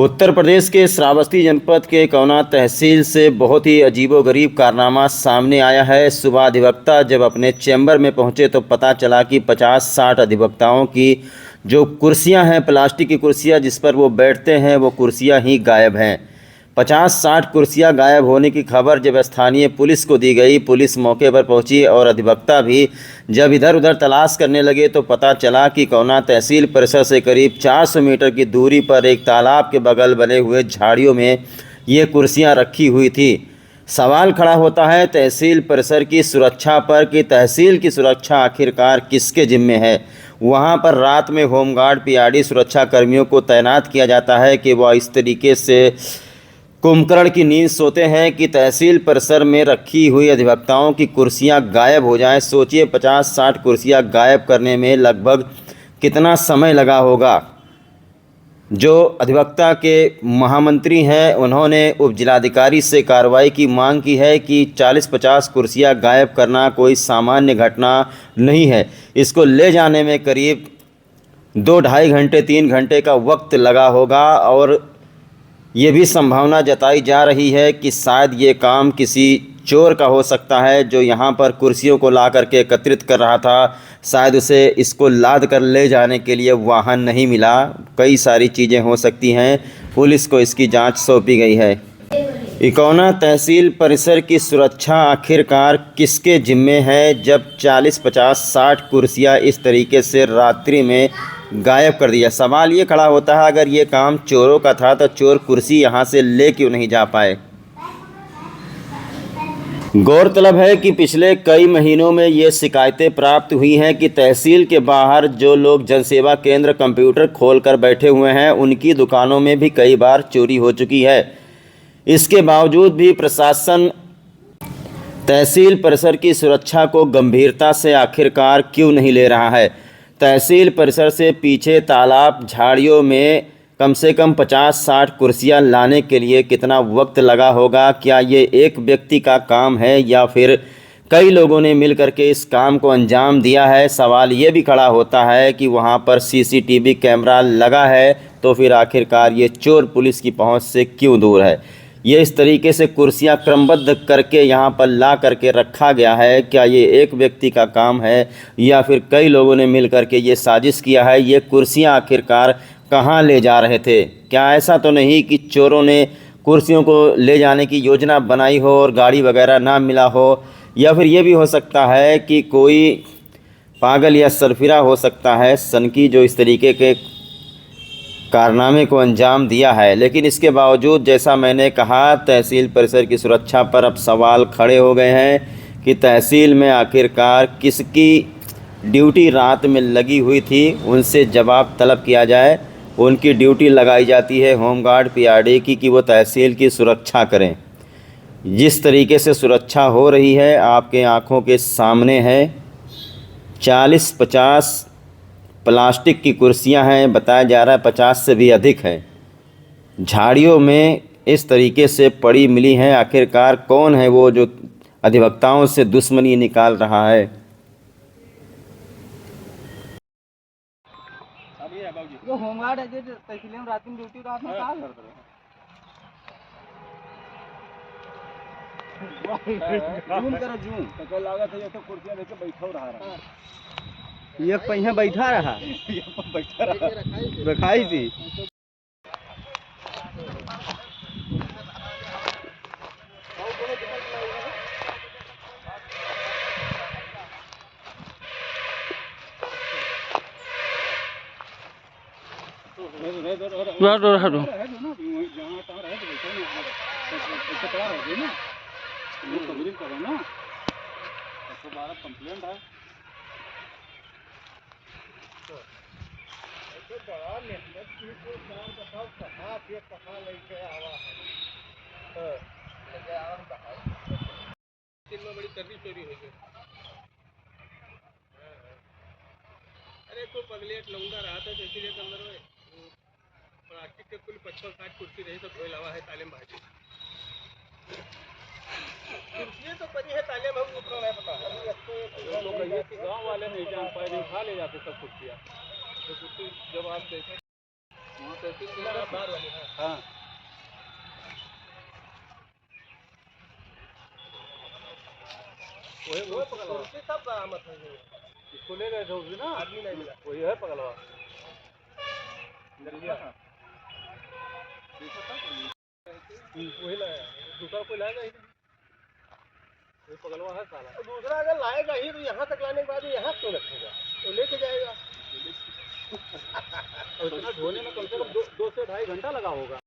उत्तर प्रदेश के श्रावस्ती जनपद के कौना तहसील से बहुत ही अजीबोगरीब कारनामा सामने आया है। सुबह अधिवक्ता जब अपने चैम्बर में पहुंचे तो पता चला कि 50-60 अधिवक्ताओं की जो कुर्सियां हैं, प्लास्टिक की कुर्सियां जिस पर वो बैठते हैं, वो कुर्सियां ही गायब हैं। 50-60 कुर्सियां गायब होने की खबर जब स्थानीय पुलिस को दी गई, पुलिस मौके पर पहुंची और अधिवक्ता भी जब इधर उधर तलाश करने लगे तो पता चला कि कौना तहसील परिसर से करीब 400 मीटर की दूरी पर एक तालाब के बगल बने हुए झाड़ियों में ये कुर्सियां रखी हुई थी। सवाल खड़ा होता है तहसील परिसर की सुरक्षा पर कि तहसील की सुरक्षा आखिरकार किसके जिम्मे है। वहां पर रात में होमगार्ड, पीआरडी सुरक्षा कर्मियों को तैनात किया जाता है कि वह इस तरीके से कुंभकर्ण की नींद सोते हैं कि तहसील परिसर में रखी हुई अधिवक्ताओं की कुर्सियां गायब हो जाएं। सोचिए 50-60 कुर्सियां गायब करने में लगभग कितना समय लगा होगा। जो अधिवक्ता के महामंत्री हैं उन्होंने उप जिलाधिकारी से कार्रवाई की मांग की है कि 40-50 कुर्सियां गायब करना कोई सामान्य घटना नहीं है। इसको ले जाने में करीब 2-2.5 घंटे 3 घंटे का वक्त लगा होगा और ये भी संभावना जताई जा रही है कि शायद ये काम किसी चोर का हो सकता है जो यहाँ पर कुर्सियों को ला करके एकत्रित कर रहा था। शायद उसे इसको लाद कर ले जाने के लिए वाहन नहीं मिला। कई सारी चीज़ें हो सकती हैं। पुलिस को इसकी जांच सौंपी गई है। इकौना तहसील परिसर की सुरक्षा आखिरकार किसके जिम्मे है जब 40-50-60 कुर्सियां इस तरीके से रात्रि में गायब कर दिया। सवाल ये खड़ा होता है अगर ये काम चोरों का था तो चोर कुर्सी यहाँ से ले क्यों नहीं जा पाए। गौरतलब है कि पिछले कई महीनों में ये शिकायतें प्राप्त हुई हैं कि तहसील के बाहर जो लोग जनसेवा केंद्र कंप्यूटर खोलकर बैठे हुए हैं उनकी दुकानों में भी कई बार चोरी हो चुकी है। इसके बावजूद भी प्रशासन तहसील परिसर की सुरक्षा को गंभीरता से आखिरकार क्यों नहीं ले रहा है। तहसील परिसर से पीछे तालाब झाड़ियों में कम से कम 50-60 कुर्सियां लाने के लिए कितना वक्त लगा होगा। क्या ये एक व्यक्ति का काम है या फिर कई लोगों ने मिलकर के इस काम को अंजाम दिया है। सवाल ये भी खड़ा होता है कि वहाँ पर सीसीटीवी कैमरा लगा है तो फिर आखिरकार ये चोर पुलिस की पहुँच से क्यों दूर है। ये इस तरीके से कुर्सियां क्रमबद्ध करके यहाँ पर ला करके रखा गया है। क्या ये एक व्यक्ति का काम है या फिर कई लोगों ने मिल करके ये साजिश किया है। ये कुर्सियां आखिरकार कहाँ ले जा रहे थे। क्या ऐसा तो नहीं कि चोरों ने कुर्सियों को ले जाने की योजना बनाई हो और गाड़ी वगैरह ना मिला हो, या फिर ये भी हो सकता है कि कोई पागल या सरफिरा हो सकता है सनकी जो इस तरीके के कारनामे को अंजाम दिया है। लेकिन इसके बावजूद जैसा मैंने कहा तहसील परिसर की सुरक्षा पर अब सवाल खड़े हो गए हैं कि तहसील में आखिरकार किसकी ड्यूटी रात में लगी हुई थी, उनसे जवाब तलब किया जाए। उनकी ड्यूटी लगाई जाती है होमगार्ड, पीआरडी की कि वो तहसील की सुरक्षा करें। जिस तरीके से सुरक्षा हो रही है आपके आँखों के सामने है। 40-50 प्लास्टिक की कुर्सियां हैं, बताया जा रहा है 50 से भी अधिक है। झाड़ियों में इस तरीके से पड़ी मिली हैं। आखिरकार कौन है वो जो अधिवक्ताओं से दुश्मनी निकाल रहा है। जो होमगार्ड है जो तहसील में रात में ड्यूटी रात में क्या करते हैं। जूम करो जूम तो लागत है ये तो कुर्सियां लेके बैठा रहा ये पहिया बैठा रहा रखाई थी। कंप्लेंट है बड़ा मेहनत की तो काम बताओ कहाँ पे कहाँ लेके आवा है लेके आवा बताओ दिन में बड़ी तर्री चोरी हो गई। अरे तो पगलेट लौंडा रहा था तो इसीलिए अंदर में प्लास्टिक के कुल 55-60 कुर्सी रही तो धोए लावा है तालीम भाजी कुर्सियाँ तो पड़ी है तालीम हम उतना नहीं पता है। लोग कहिए कि गाँव वाले नहीं जान पाए नहीं खा ले जाते सब कुर्सियाँ तो कुर्सी जब आप देखें बाहर वाली, हाँ। हाँ वही वो उनसे सब बरामद हो गई। इसको ले गए थे उस दिन ना, आदमी नहीं मिला। वही है पगलवा। वही लाया, दूसरा कोई लाएगा ही नहीं। वही पगलवा है साला। और दूसरा अगर लाएगा ही तो यहाँ तक लाने के बाद यहाँ क्यों रखेगा, तो लेके जाएगा। और इतना ढोने में कम से कम 2 से ढाई घंटा लगा होगा।